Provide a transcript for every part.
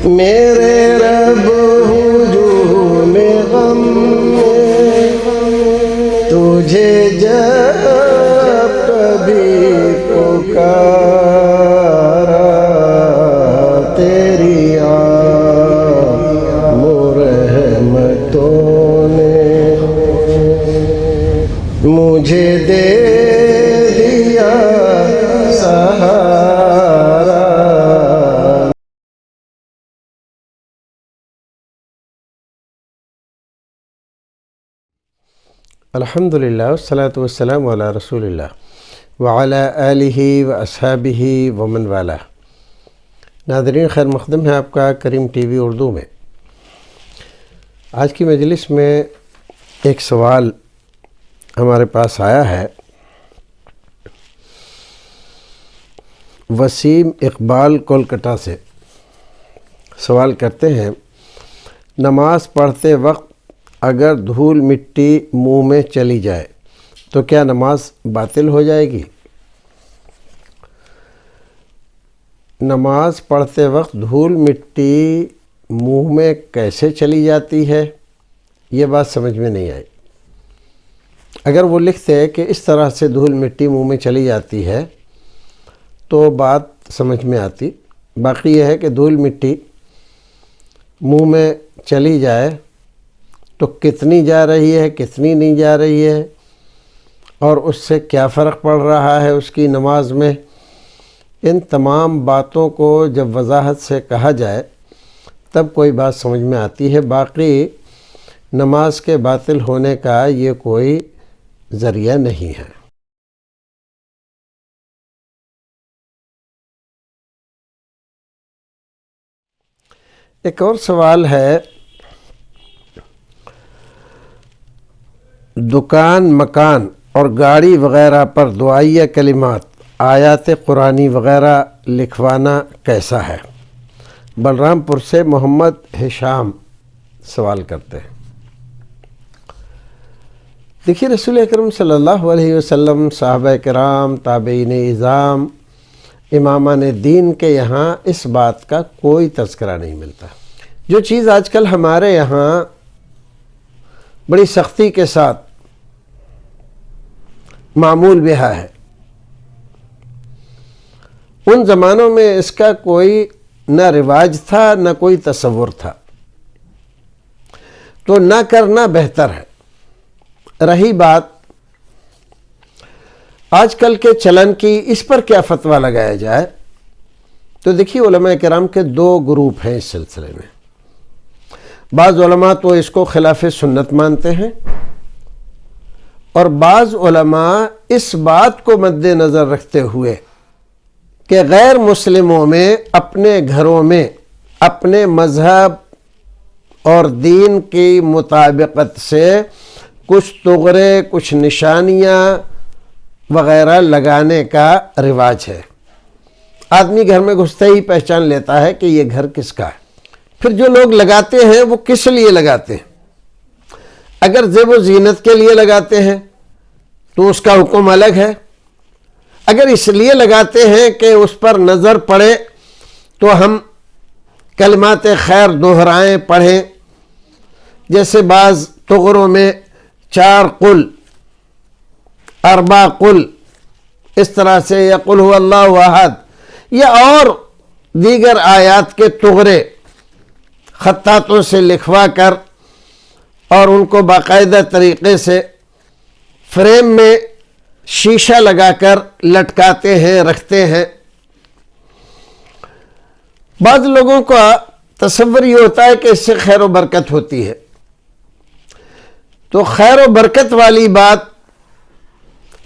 میرے رب ہجوم غم میں تجھے جب کبھی پکارا، تیری عام رحمتوں نے مجھے دے دیا سہارا۔ الحمدللہ والصلاة والسلام علی رسول اللہ وعلی آلہ واصحابہ ومن والہ۔ ناظرین، خیر مقدم ہے آپ کا کریم ٹی وی اردو میں۔ آج کی مجلس میں ایک سوال ہمارے پاس آیا ہے۔ وسیم اقبال کولکتہ سے سوال کرتے ہیں، نماز پڑھتے وقت اگر دھول مٹی منہ میں چلی جائے تو کیا نماز باطل ہو جائے گی؟ نماز پڑھتے وقت دھول مٹی منہ میں کیسے چلی جاتی ہے، یہ بات سمجھ میں نہیں آئی۔ اگر وہ لکھتے کہ اس طرح سے دھول مٹی منہ میں چلی جاتی ہے تو بات سمجھ میں آتی۔ باقی یہ ہے کہ دھول مٹی منہ میں چلی جائے تو کتنی جا رہی ہے، کتنی نہیں جا رہی ہے، اور اس سے کیا فرق پڑ رہا ہے اس کی نماز میں، ان تمام باتوں کو جب وضاحت سے کہا جائے تب کوئی بات سمجھ میں آتی ہے۔ باقی نماز کے باطل ہونے کا یہ کوئی ذریعہ نہیں ہے۔ ایک اور سوال ہے، دکان، مکان اور گاڑی وغیرہ پر دعائیہ کلمات، آیات قرآنی وغیرہ لکھوانا کیسا ہے؟ بلرام پور سے محمد ہشام سوال کرتے ہیں۔ دیکھیے، رسول اکرم صلی اللہ علیہ وسلم، صحابہ کرام، تابعین اعظام، امامان دین کے یہاں اس بات کا کوئی تذکرہ نہیں ملتا۔ جو چیز آج کل ہمارے یہاں بڑی سختی کے ساتھ معمول بہا ہے، ان زمانوں میں اس کا کوئی نہ رواج تھا نہ کوئی تصور تھا، تو نہ کرنا بہتر ہے۔ رہی بات آج کل کے چلن کی، اس پر کیا فتویٰ لگایا جائے، تو دیکھیے علماء کرام کے دو گروپ ہیں اس سلسلے میں۔ بعض علماء تو اس کو خلاف سنت مانتے ہیں، اور بعض علماء اس بات کو مد نظر رکھتے ہوئے کہ غیر مسلموں میں اپنے گھروں میں اپنے مذہب اور دین کی مطابقت سے کچھ تغرے، کچھ نشانیاں وغیرہ لگانے کا رواج ہے۔ آدمی گھر میں گھستے ہی پہچان لیتا ہے کہ یہ گھر کس کا ہے۔ پھر جو لوگ لگاتے ہیں وہ کس لیے لگاتے ہیں؟ اگر زیب و زینت کے لیے لگاتے ہیں تو اس کا حکم الگ ہے۔ اگر اس لیے لگاتے ہیں کہ اس پر نظر پڑے تو ہم کلمات خیر دہرائیں، پڑھیں، جیسے بعض تغروں میں 4 قل، 4 قل، اس طرح سے یا قل هو اللہ احد، یا اور دیگر آیات کے تغرے خطاطوں سے لکھوا کر اور ان کو باقاعدہ طریقے سے فریم میں شیشہ لگا کر لٹکاتے ہیں، رکھتے ہیں۔ بعض لوگوں کا تصور یہ ہوتا ہے کہ اس سے خیر و برکت ہوتی ہے، تو خیر و برکت والی بات،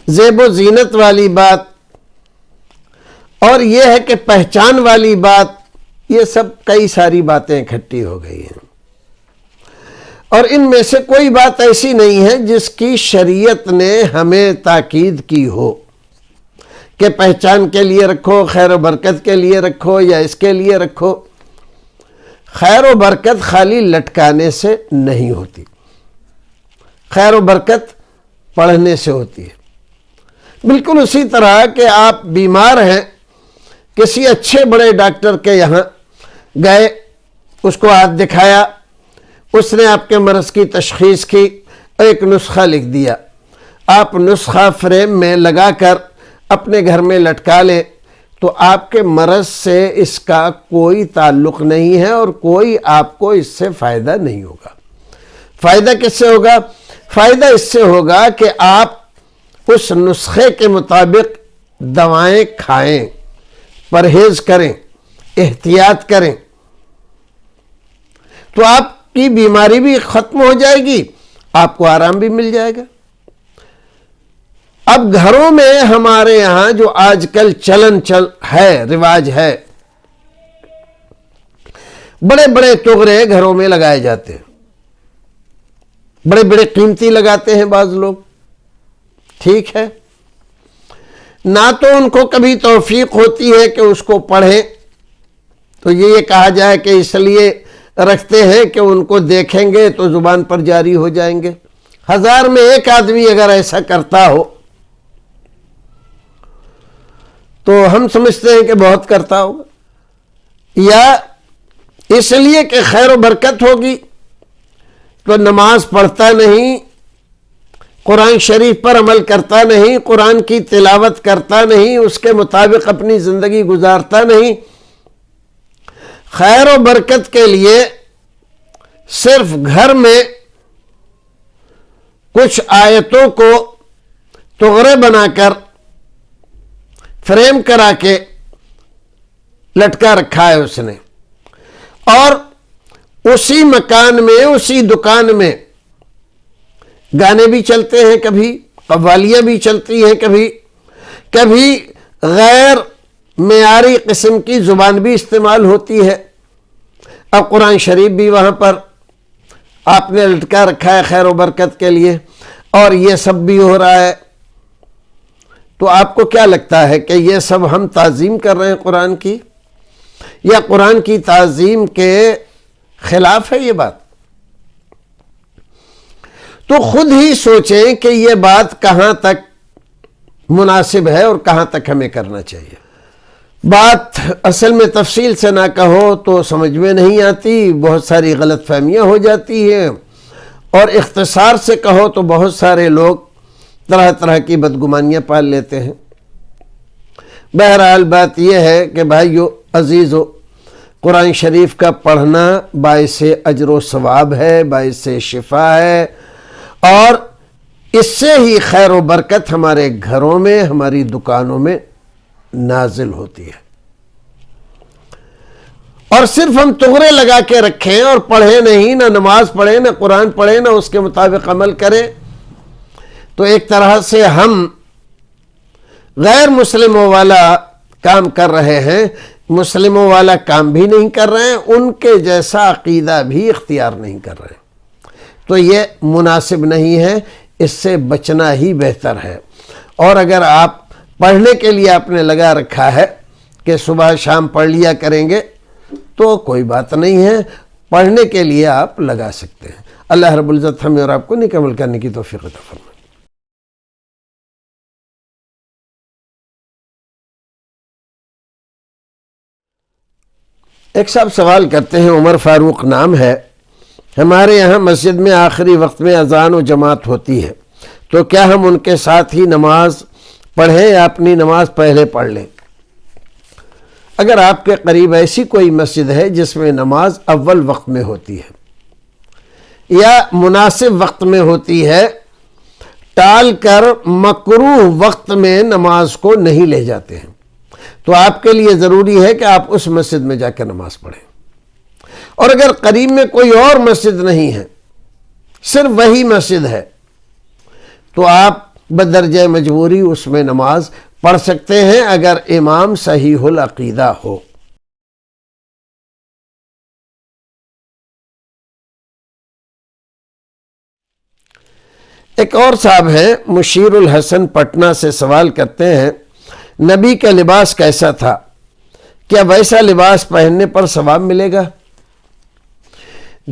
زیب و زینت والی بات، اور یہ ہے کہ پہچان والی بات، یہ سب کئی ساری باتیں اکٹھی ہو گئی ہیں، اور ان میں سے کوئی بات ایسی نہیں ہے جس کی شریعت نے ہمیں تاکید کی ہو کہ پہچان کے لیے رکھو، خیر و برکت کے لیے رکھو، یا اس کے لیے رکھو۔ خیر و برکت خالی لٹکانے سے نہیں ہوتی، خیر و برکت پڑھنے سے ہوتی ہے۔ بالکل اسی طرح کہ آپ بیمار ہیں، کسی اچھے بڑے ڈاکٹر کے یہاں گئے، اس کو ہاتھ دکھایا، اس نے آپ کے مرض کی تشخیص کی، ایک نسخہ لکھ دیا، آپ نسخہ فریم میں لگا کر اپنے گھر میں لٹکا لیں تو آپ کے مرض سے اس کا کوئی تعلق نہیں ہے اور کوئی آپ کو اس سے فائدہ نہیں ہوگا۔ فائدہ کس سے ہوگا؟ فائدہ اس سے ہوگا کہ آپ اس نسخے کے مطابق دوائیں کھائیں، پرہیز کریں، احتیاط کریں، تو آپ کی بیماری بھی ختم ہو جائے گی، آپ کو آرام بھی مل جائے گا۔ اب گھروں میں ہمارے یہاں جو آج کل چلن ہے، رواج ہے، بڑے بڑے تغرے گھروں میں لگائے جاتے ہیں، بڑے بڑے قیمتی لگاتے ہیں بعض لوگ، ٹھیک ہے، نہ تو ان کو کبھی توفیق ہوتی ہے کہ اس کو پڑھیں، تو یہ کہا جائے کہ اس لیے رکھتے ہیں کہ ان کو دیکھیں گے تو زبان پر جاری ہو جائیں گے۔ 1000 میں ایک آدمی اگر ایسا کرتا ہو تو ہم سمجھتے ہیں کہ بہت کرتا ہوگا، یا اس لیے کہ خیر و برکت ہوگی، تو نماز پڑھتا نہیں، قرآن شریف پر عمل کرتا نہیں، قرآن کی تلاوت کرتا نہیں، اس کے مطابق اپنی زندگی گزارتا نہیں، خیر و برکت کے لیے صرف گھر میں کچھ آیتوں کو تغرے بنا کر فریم کرا کے لٹکا رکھا ہے اس نے، اور اسی مکان میں، اسی دکان میں گانے بھی چلتے ہیں، کبھی قوالیاں بھی چلتی ہیں، کبھی غیر معیاری قسم کی زبان بھی استعمال ہوتی ہے، اب قرآن شریف بھی وہاں پر آپ نے لٹکا رکھا ہے خیر و برکت کے لیے، اور یہ سب بھی ہو رہا ہے، تو آپ کو کیا لگتا ہے کہ یہ سب ہم تعظیم کر رہے ہیں قرآن کی، یا قرآن کی تعظیم کے خلاف ہے یہ بات؟ تو خود ہی سوچیں کہ یہ بات کہاں تک مناسب ہے اور کہاں تک ہمیں کرنا چاہیے۔ بات اصل میں تفصیل سے نہ کہو تو سمجھ میں نہیں آتی، بہت ساری غلط فہمیاں ہو جاتی ہیں، اور اختصار سے کہو تو بہت سارے لوگ طرح طرح کی بدگمانیاں پال لیتے ہیں۔ بہرحال بات یہ ہے کہ بھائیو عزیزو، قرآن شریف کا پڑھنا باعث اجر و ثواب ہے، باعث شفا ہے، اور اس سے ہی خیر و برکت ہمارے گھروں میں، ہماری دکانوں میں نازل ہوتی ہے۔ اور صرف ہم تغرے لگا کے رکھیں اور پڑھیں نہیں، نہ نماز پڑھیں، نہ قرآن پڑھیں، نہ اس کے مطابق عمل کریں، تو ایک طرح سے ہم غیر مسلموں والا کام کر رہے ہیں، مسلموں والا کام بھی نہیں کر رہے ہیں، ان کے جیسا عقیدہ بھی اختیار نہیں کر رہے ہیں، تو یہ مناسب نہیں ہے، اس سے بچنا ہی بہتر ہے۔ اور اگر آپ پڑھنے کے لیے آپ نے لگا رکھا ہے کہ صبح شام پڑھ لیا کریں گے تو کوئی بات نہیں ہے، پڑھنے کے لیے آپ لگا سکتے ہیں۔ اللہ رب العزت ہمیں اور آپ کو نیک عمل کرنے کی توفیق عطا فرمائے۔ ایک صاحب سوال کرتے ہیں، عمر فاروق نام ہے، ہمارے یہاں مسجد میں آخری وقت میں اذان و جماعت ہوتی ہے، تو کیا ہم ان کے ساتھ ہی نماز پڑھیں یا اپنی نماز پہلے پڑھ لیں؟ اگر آپ کے قریب ایسی کوئی مسجد ہے جس میں نماز اول وقت میں ہوتی ہے یا مناسب وقت میں ہوتی ہے، ٹال کر مکروہ وقت میں نماز کو نہیں لے جاتے ہیں، تو آپ کے لیے ضروری ہے کہ آپ اس مسجد میں جا کے نماز پڑھیں۔ اور اگر قریب میں کوئی اور مسجد نہیں ہے، صرف وہی مسجد ہے، تو آپ بدرجہ مجبوری اس میں نماز پڑھ سکتے ہیں اگر امام صحیح العقیدہ ہو۔ ایک اور صاحب ہیں مشیر الحسن پٹنہ سے سوال کرتے ہیں، نبی کا لباس کیسا تھا؟ کیا ویسا لباس پہننے پر ثواب ملے گا؟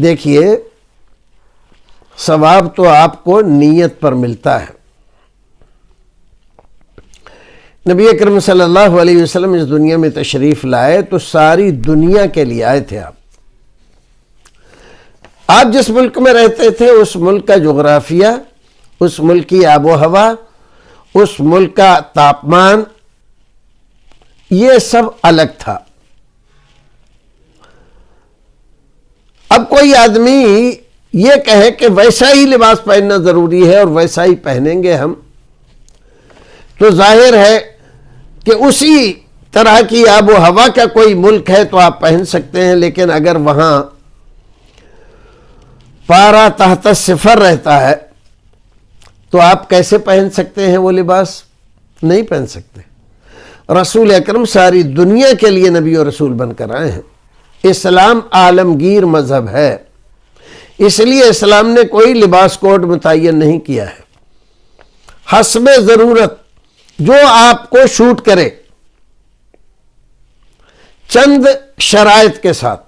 دیکھیے، ثواب تو آپ کو نیت پر ملتا ہے۔ نبی اکرم صلی اللہ علیہ وسلم اس دنیا میں تشریف لائے تو ساری دنیا کے لیے آئے تھے آپ، آپ جس ملک میں رہتے تھے اس ملک کا جغرافیہ، اس ملک کی آب و ہوا، اس ملک کا تاپمان، یہ سب الگ تھا۔ اب کوئی آدمی یہ کہے کہ ویسا ہی لباس پہننا ضروری ہے اور ویسا ہی پہنیں گے ہم، تو ظاہر ہے کہ اسی طرح کی آب و ہوا کا کوئی ملک ہے تو آپ پہن سکتے ہیں، لیکن اگر وہاں پارا تحت صفر رہتا ہے تو آپ کیسے پہن سکتے ہیں وہ لباس؟ نہیں پہن سکتے۔ رسول اکرم ساری دنیا کے لیے نبی اور رسول بن کر آئے ہیں۔ اسلام عالمگیر مذہب ہے، اس لیے اسلام نے کوئی لباس کوڈ متعین نہیں کیا ہے۔ حسب ضرورت جو آپ کو شوٹ کرے، چند شرائط کے ساتھ۔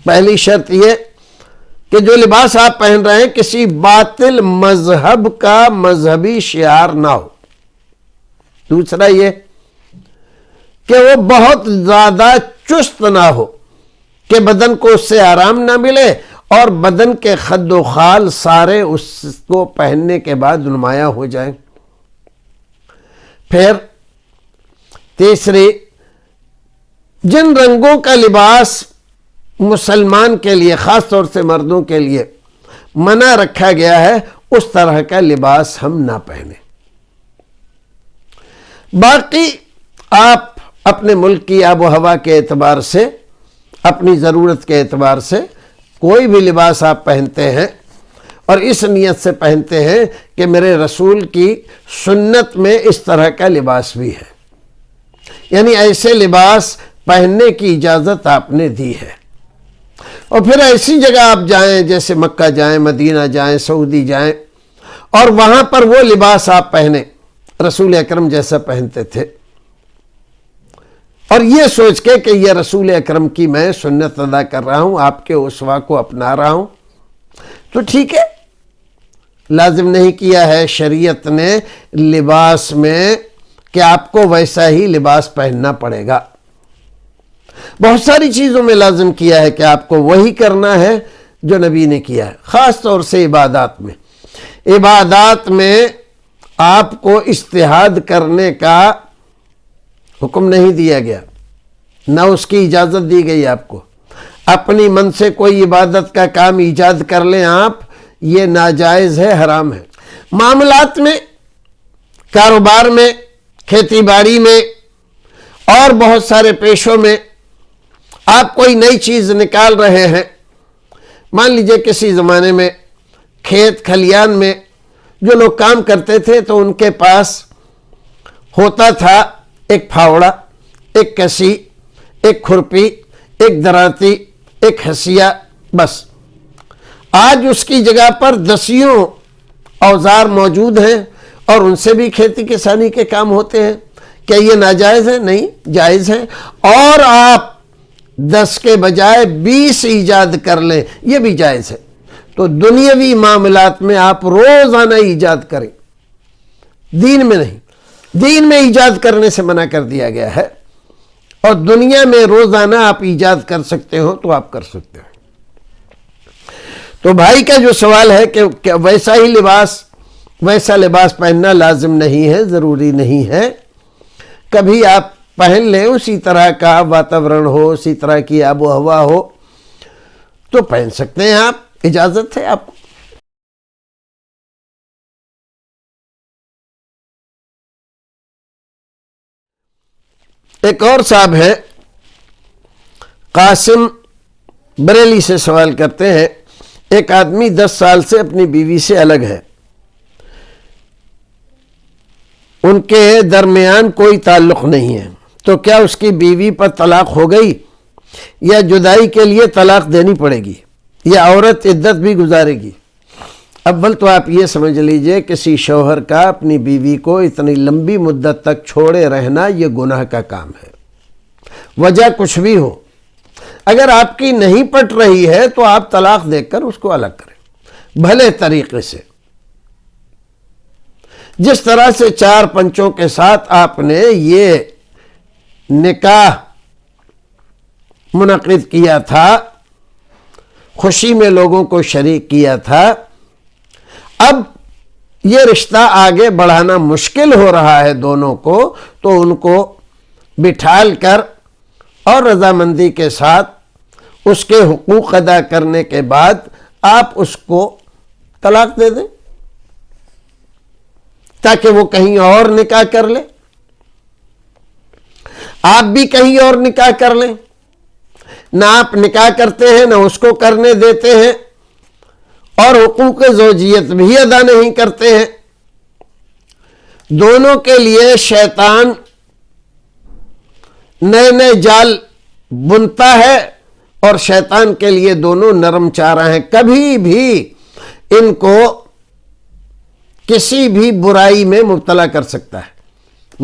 پہلی شرط یہ کہ جو لباس آپ پہن رہے ہیں کسی باطل مذہب کا مذہبی شعار نہ ہو۔ دوسرا یہ کہ وہ بہت زیادہ چست نہ ہو کہ بدن کو اس سے آرام نہ ملے اور بدن کے خد و خال سارے اس کو پہننے کے بعد نمایاں ہو جائیں۔ پھر تیسری، جن رنگوں کا لباس مسلمان کے لیے خاص طور سے مردوں کے لیے منع رکھا گیا ہے اس طرح کا لباس ہم نہ پہنیں۔ باقی آپ اپنے ملک کی آب و ہوا کے اعتبار سے، اپنی ضرورت کے اعتبار سے کوئی بھی لباس آپ پہنتے ہیں اور اس نیت سے پہنتے ہیں کہ میرے رسول کی سنت میں اس طرح کا لباس بھی ہے، یعنی ایسے لباس پہننے کی اجازت آپ نے دی ہے۔ اور پھر ایسی جگہ آپ جائیں جیسے مکہ جائیں، مدینہ جائیں، سعودی جائیں اور وہاں پر وہ لباس آپ پہنیں رسول اکرم جیسا پہنتے تھے، اور یہ سوچ کے کہ یہ رسول اکرم کی میں سنت ادا کر رہا ہوں، آپ کے اسوہ کو اپنا رہا ہوں، تو ٹھیک ہے۔ لازم نہیں کیا ہے شریعت نے لباس میں کہ آپ کو ویسا ہی لباس پہننا پڑے گا۔ بہت ساری چیزوں میں لازم کیا ہے کہ آپ کو وہی کرنا ہے جو نبی نے کیا ہے، خاص طور سے عبادات میں۔ عبادات میں آپ کو اجتہاد کرنے کا حکم نہیں دیا گیا، نہ اس کی اجازت دی گئی آپ کو۔ اپنی من سے کوئی عبادت کا کام ایجاد کر لیں آپ، یہ ناجائز ہے، حرام ہے۔ معاملات میں، کاروبار میں، کھیتی باڑی میں اور بہت سارے پیشوں میں آپ کوئی نئی چیز نکال رہے ہیں، مان لیجئے کسی زمانے میں کھیت کھلیان میں جو لوگ کام کرتے تھے تو ان کے پاس ہوتا تھا ایک پھاوڑا، ایک کسی، ایک کھرپی، ایک دراتی، ایک ہسیا، بس۔ آج اس کی جگہ پر دسیوں اوزار موجود ہیں اور ان سے بھی کھیتی کسانی کے کام ہوتے ہیں۔ کیا یہ ناجائز ہے؟ نہیں، جائز ہے۔ اور آپ 10 کے بجائے 20 ایجاد کر لیں، یہ بھی جائز ہے۔ تو دنیاوی معاملات میں آپ روزانہ ایجاد کریں، دین میں نہیں۔ دین میں ایجاد کرنے سے منع کر دیا گیا ہے، اور دنیا میں روزانہ آپ ایجاد کر سکتے ہو تو آپ کر سکتے ہو۔ تو بھائی کا جو سوال ہے کہ ویسا ہی لباس، ویسا لباس پہننا لازم نہیں ہے، ضروری نہیں ہے۔ کبھی آپ پہن لیں، اسی طرح کا واتاورن ہو، اسی طرح کی آب و ہوا ہو تو پہن سکتے ہیں آپ، اجازت ہے آپ کو۔ ایک اور صاحب ہیں قاسم، بریلی سے سوال کرتے ہیں، ایک آدمی 10 سال سے اپنی بیوی سے الگ ہے، ان کے درمیان کوئی تعلق نہیں ہے، تو کیا اس کی بیوی پر طلاق ہو گئی یا جدائی کے لیے طلاق دینی پڑے گی یا عورت عدت بھی گزارے گی؟ اول تو آپ یہ سمجھ لیجئے کسی شوہر کا اپنی بیوی کو اتنی لمبی مدت تک چھوڑے رہنا یہ گناہ کا کام ہے، وجہ کچھ بھی ہو۔ اگر آپ کی نہیں پٹ رہی ہے تو آپ طلاق دے کر اس کو الگ کریں، بھلے طریقے سے، جس طرح سے 4 پنچوں کے ساتھ آپ نے یہ نکاح منعقد کیا تھا خوشی میں لوگوں کو شریک کیا تھا، اب یہ رشتہ آگے بڑھانا مشکل ہو رہا ہے دونوں کو، تو ان کو بٹھال کر اور رضامندی کے ساتھ اس کے حقوق ادا کرنے کے بعد آپ اس کو طلاق دے دیں تاکہ وہ کہیں اور نکاح کر لے، آپ بھی کہیں اور نکاح کر لیں۔ نہ آپ نکاح کرتے ہیں، نہ اس کو کرنے دیتے ہیں، اور حقوق زوجیت بھی ادا نہیں کرتے ہیں۔ دونوں کے لیے شیطان نئے نئے جال بنتا ہے، اور شیطان کے لیے دونوں نرم چارہ ہیں، کبھی بھی ان کو کسی بھی برائی میں مبتلا کر سکتا ہے،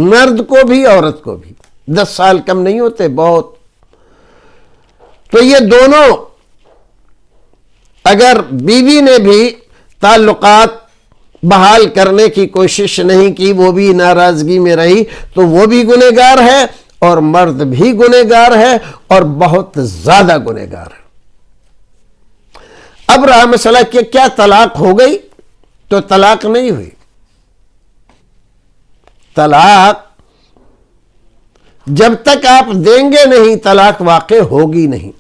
مرد کو بھی عورت کو بھی۔ 10 سال کم نہیں ہوتے، بہت۔ تو یہ دونوں، اگر بیوی نے بھی تعلقات بحال کرنے کی کوشش نہیں کی، وہ بھی ناراضگی میں رہی، تو وہ بھی گنہگار ہے اور مرد بھی گنہگار ہے، اور بہت زیادہ گنہگار ہے۔ اب رہا مسئلہ کہ کیا طلاق ہو گئی؟ تو طلاق نہیں ہوئی۔ طلاق جب تک آپ دیں گے نہیں، طلاق واقع ہوگی نہیں۔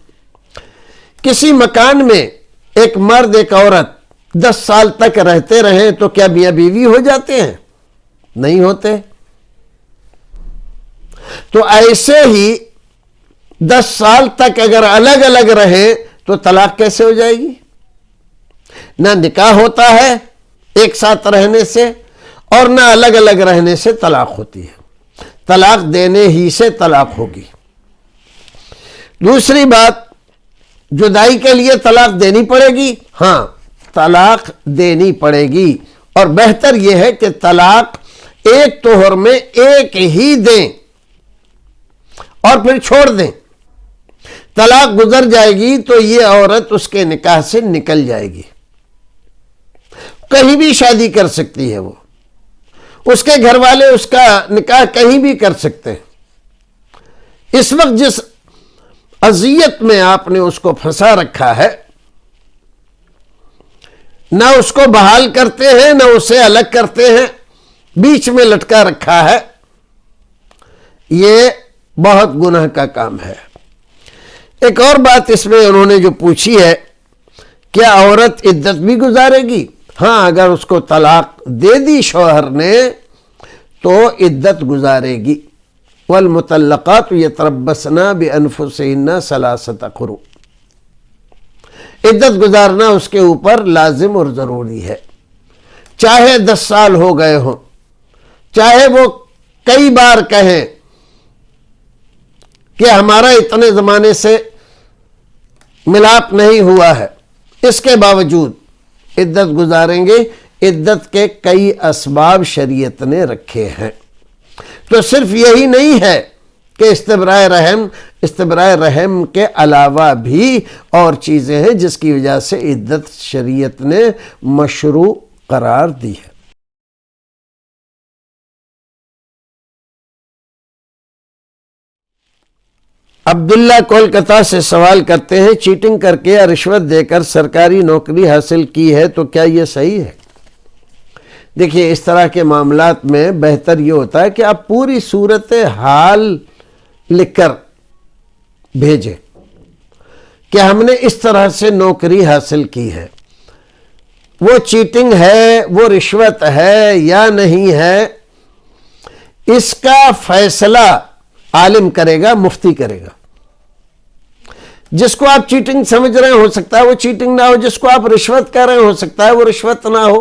کسی مکان میں ایک مرد ایک عورت 10 سال تک رہتے رہیں تو کیا میاں بیوی ہو جاتے ہیں؟ نہیں ہوتے۔ تو ایسے ہی 10 سال تک اگر الگ الگ رہیں تو طلاق کیسے ہو جائے گی؟ نہ نکاح ہوتا ہے ایک ساتھ رہنے سے، اور نہ الگ الگ رہنے سے طلاق ہوتی ہے۔ طلاق دینے ہی سے طلاق ہوگی۔ دوسری بات، جدائی کے لیے طلاق دینی پڑے گی؟ ہاں، طلاق دینی پڑے گی، اور بہتر یہ ہے کہ طلاق ایک طہر میں ایک ہی دیں اور پھر چھوڑ دیں۔ طلاق گزر جائے گی تو یہ عورت اس کے نکاح سے نکل جائے گی، کہیں بھی شادی کر سکتی ہے، وہ اس کے گھر والے اس کا نکاح کہیں بھی کر سکتے ہیں۔ اس وقت جس اذیت میں آپ نے اس کو پھنسا رکھا ہے، نہ اس کو بحال کرتے ہیں نہ اسے الگ کرتے ہیں، بیچ میں لٹکا رکھا ہے، یہ بہت گناہ کا کام ہے۔ ایک اور بات اس میں انہوں نے جو پوچھی ہے، کیا عورت عدت بھی گزارے گی؟ ہاں، اگر اس کو طلاق دے دی شوہر نے تو عدت گزارے گی۔ والمطلقات یتربصن بانفسہن 3 قروء، عدت گزارنا اس کے اوپر لازم اور ضروری ہے، چاہے 10 سال ہو گئے ہوں، چاہے وہ کئی بار کہیں کہ ہمارا اتنے زمانے سے ملاپ نہیں ہوا ہے، اس کے باوجود عدت گزاریں گے۔ عدت کے کئی اسباب شریعت نے رکھے ہیں، تو صرف یہی نہیں ہے کہ استبراء رحم کے علاوہ بھی اور چیزیں ہیں جس کی وجہ سے عدت شریعت نے مشروع قرار دی ہے۔ عبداللہ کولکتہ سے سوال کرتے ہیں، چیٹنگ کر کے یا رشوت دے کر سرکاری نوکری حاصل کی ہے تو کیا یہ صحیح ہے؟ دیکھیے، اس طرح کے معاملات میں بہتر یہ ہوتا ہے کہ آپ پوری صورت حال لکھ کر بھیجیں کہ ہم نے اس طرح سے نوکری حاصل کی ہے، وہ چیٹنگ ہے، وہ رشوت ہے یا نہیں ہے، اس کا فیصلہ عالم کرے گا، مفتی کرے گا۔ جس کو آپ چیٹنگ سمجھ رہے ہیں ہو سکتا ہے وہ چیٹنگ نہ ہو، جس کو آپ رشوت کہہ رہے ہیں ہو سکتا ہے وہ رشوت نہ ہو۔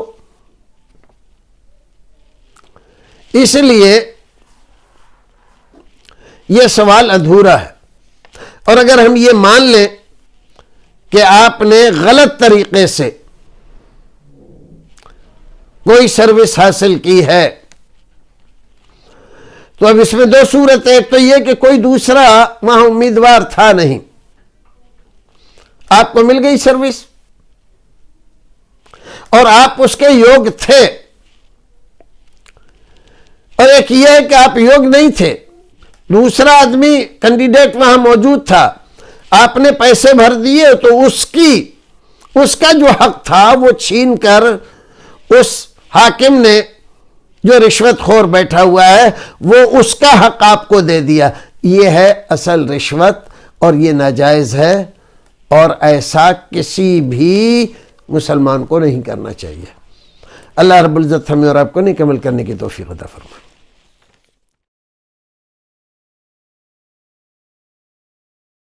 اس لیے یہ سوال ادھورا ہے، اور اگر ہم یہ مان لیں کہ آپ نے غلط طریقے سے کوئی سروس حاصل کی ہے تو اب اس میں 2 صورت ہے۔ ایک تو یہ کہ کوئی دوسرا وہاں امیدوار تھا نہیں، آپ کو مل گئی سروس اور آپ اس کے یوگ تھے، اور ایک یہ ہے کہ آپ یوگ نہیں تھے، دوسرا آدمی کینڈیڈیٹ وہاں موجود تھا، آپ نے پیسے بھر دیے تو اس کی اس کا جو حق تھا وہ چھین کر اس حاکم نے جو رشوت خور بیٹھا ہوا ہے وہ اس کا حق آپ کو دے دیا. یہ ہے اصل رشوت اور یہ ناجائز ہے اور ایسا کسی بھی مسلمان کو نہیں کرنا چاہیے. اللہ رب العزت ہمیں اور آپ کو نیک عمل کرنے کی توفیق عطا فرمائے.